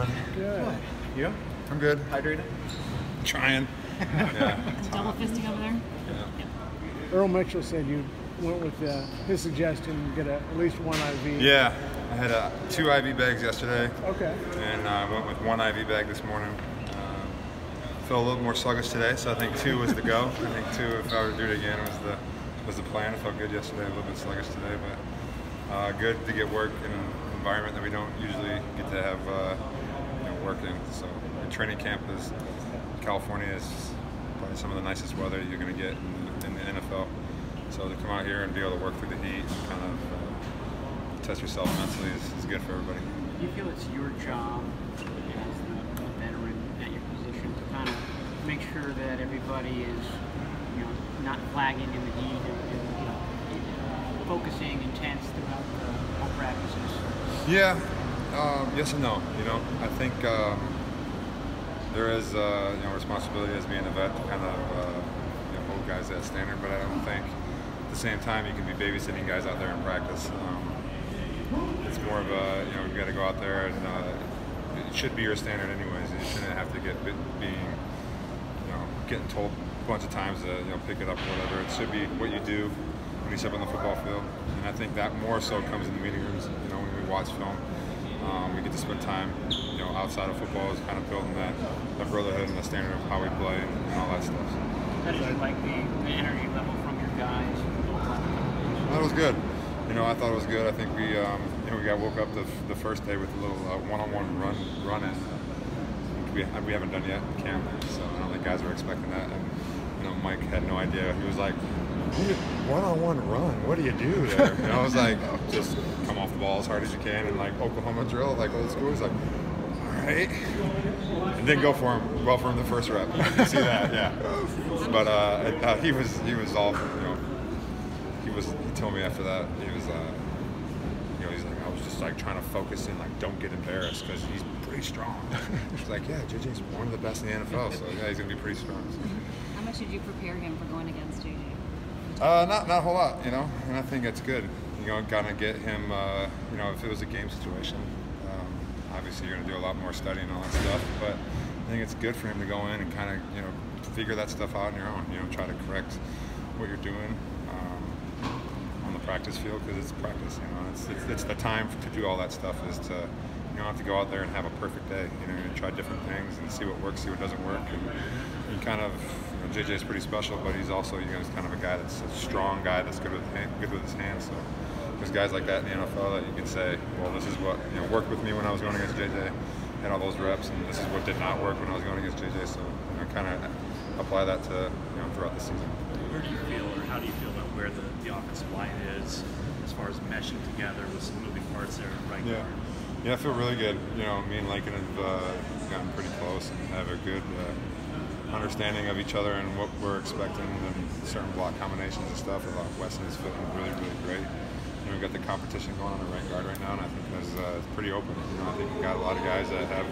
doing? Good. You? I'm good. Hydrated? Trying. Yeah. Double fisting over there? Yeah. Earl Mitchell said you went with his suggestion to get at least one IV. Yeah. I had 2 IV bags yesterday. Okay. And I went with 1 IV bag this morning. Felt a little more sluggish today, so I think 2 was the go. I think 2, if I were to do it again, was the plan. I felt good yesterday, a little bit sluggish today, but good to get work in an environment that we don't usually get to have work in. So the training camp is California is probably some of the nicest weather you're going to get in the NFL. So to come out here and be able to work through the heat and kind of test yourself mentally is good for everybody. Do you feel it's your job as the veteran at your position to kind of make sure that everybody is, not flagging in the heat and focusing intense throughout all practices? Yeah, yes and no. I think there is responsibility as being a vet to kind of hold guys at standard, but I don't think at the same time you can be babysitting guys out there in practice. It's more of a you got to go out there and it should be your standard anyways. You shouldn't have to getting told a bunch of times to pick it up or whatever. It should be what you do when you step on the football field, and I think that more so comes in the meeting rooms. When we watch film, we get to spend time outside of football, is kind of building that brotherhood and the standard of how we play and all that stuff. How did you like the energy level from your guys? That was good. I thought it was good. I think we got woke up the first day with a little one-on-one run in. We haven't done yet in camp, so I don't think guys were expecting that. And Mike had no idea. He was like, one-on-one run, what do you do there? I was like, just come off the ball as hard as you can, and like Oklahoma drill, like old school. He's like, all right, and then go for him. Well, for him the first rep. You see that, yeah. But he was all, he told me after that, he was, he's like, I was just like trying to focus in, like, don't get embarrassed, because he's pretty strong. He's like, yeah, JJ's one of the best in the NFL, so yeah, he's gonna be pretty strong. So. How much did you prepare him for going against JJ? Not a whole lot, and I think it's good. Kind of get him, if it was a game situation, obviously you're gonna do a lot more studying and all that stuff, but I think it's good for him to go in and kind of, figure that stuff out on your own, try to correct what you're doing on the practice field, because it's practice, it's the time to do all that stuff, is to, you don't have to go out there and have a perfect day, and try different things and see what works, see what doesn't work, and you kind of, JJ is pretty special, but he's also, he's kind of a guy that's a strong guy that's good with his hands, so there's guys like that in the NFL that you can say, well, this is what, worked with me when I was going against JJ, had all those reps, and this is what did not work when I was going against JJ, so kind of apply that to, throughout the season. Where do you feel, or how do you feel about where the offensive line is as far as meshing together with some moving parts there at right guard? Yeah, I feel really good. Me and Lincoln have gotten pretty close and have a good understanding of each other and what we're expecting and certain block combinations and stuff. I thought Weston is fitting really, really great. We've got the competition going on the right guard right now, and I think it's pretty open. I think we've got a lot of guys that have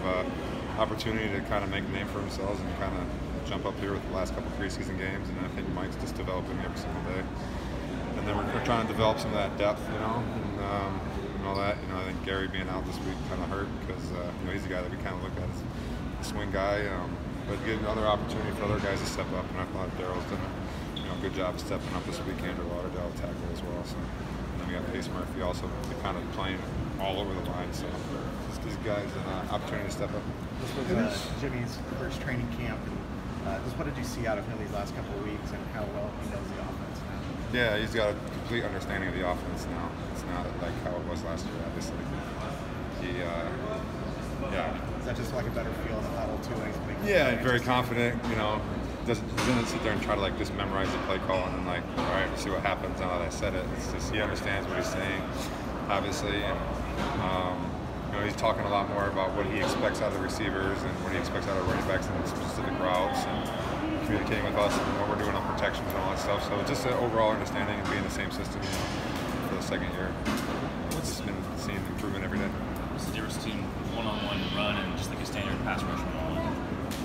opportunity to kind of make a name for themselves and kind of jump up here with the last couple of preseason games, and I think Mike's just developing every single day. And then we're trying to develop some of that depth, and all that. I think Gary being out this week kind of hurt, because he's a guy that we kind of look at as a swing guy, but get another opportunity for other guys to step up, and I thought Daryl's done a good job stepping up this week. Andrew Lauderdale tackle as well. So, and then we got Pace Murphy also kind of playing all over the line. So these guys an opportunity to step up. This was Jimmy's first training camp. And, just what did you see out of him these last couple of weeks, and how well he knows the offense now? Yeah, he's got a complete understanding of the offense now. It's not like how it was last year, obviously. Is that just like a better feel in the huddle too? Yeah, very confident. Doesn't sit there and try to just memorize the play call and then all right, let's see what happens now that I said it. It's just he understands what he's saying, obviously, and he's talking a lot more about what he expects out of the receivers and what he expects out of running backs and specific routes, and communicating with us and what we're doing on protections and all that stuff. So just an overall understanding and being in the same system for the second year. It's just been seeing improvement every day. What's the difference between one-on-one run and just like a standard pass rush one-on-one?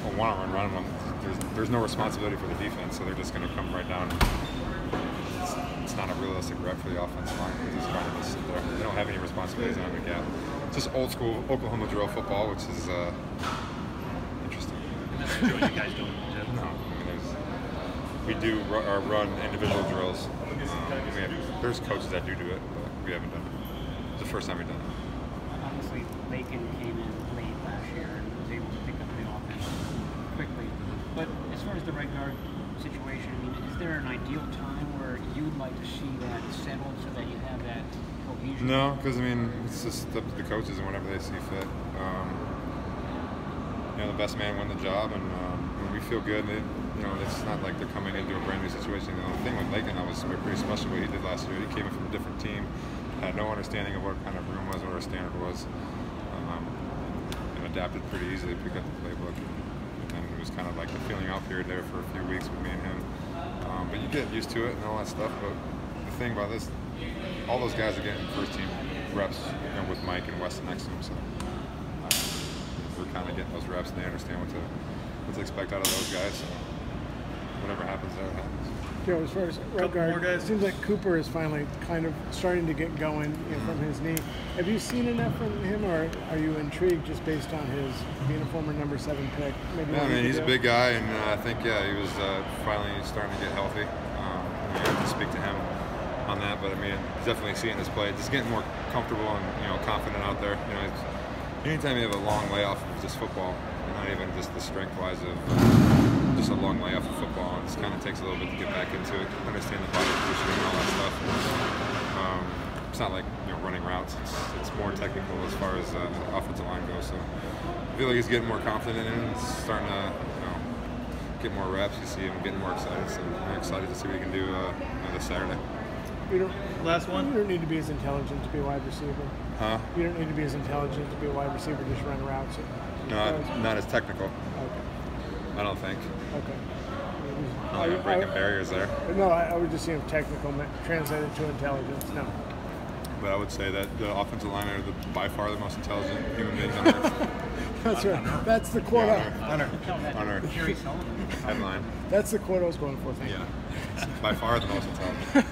Well, one-on-one run, there's no responsibility for the defense, so they're just going to come right down. It's not a realistic rep for the offensive line. They're just trying to sit there. They don't have any responsibilities on the gap. just old school Oklahoma drill football, which is interesting. And that's a drill you guys don't do. No, I mean, we do run individual drills. There's coaches that do it, but we haven't done it. It's the first time we've done it. Obviously, Lakin came in late last year and was able to pick up the offense quickly. But as far as the right guard situation, I mean, is there an ideal time where you'd like to see that settled so that you have that cohesion? No, because I mean, it's just up to the coaches and whatever they see fit. The best man won the job, and when we feel good. It's not like they're coming into a brand new situation. The thing with Lakin, that was pretty special what he did last year. He came in from a different team, had no understanding of what kind of room was, what our standard was, and adapted pretty easily, picked up the playbook. And then it was kind of like the feeling out period there for a few weeks with me and him. But you get used to it and all that stuff. But the thing about this, all those guys are getting first team reps with Mike and Weston next to him. So we're kind of getting those reps, and they understand what to expect out of those guys. So whatever happens there happens. Joe, as far as right guard, it seems like Cooper is finally kind of starting to get going from his knee. Have you seen enough from him, or are you intrigued just based on his being a former number 7 pick? Maybe I mean, he's a big guy, and I think, he was finally starting to get healthy. I have to speak to him on that, but I mean, he's definitely seeing his play. Just getting more comfortable and confident out there. Anytime you have a long layoff of just football, not even just the strength-wise of just a long layoff of football, it just kind of takes a little bit to get back into it, understand the body positioning and all that stuff. It's not like running routes; it's more technical as far as the offensive line goes. So I feel like he's getting more confident in it, and starting to get more reps. You see him getting more excited. So I'm excited to see what he can do this Saturday. Last one. You don't need to be as intelligent to be a wide receiver. Huh? You don't need to be as intelligent to be a wide receiver. Just run routes. No, not as technical. Okay. I don't think. Okay. I'm breaking barriers there. No, I would just see him technical translated to intelligence. No. But I would say that the offensive line are by far the most intelligent human beings on earth. That's right. That's the quote. On our headline. That's the quote I was going for. Thank you. Yeah. By far the most intelligent.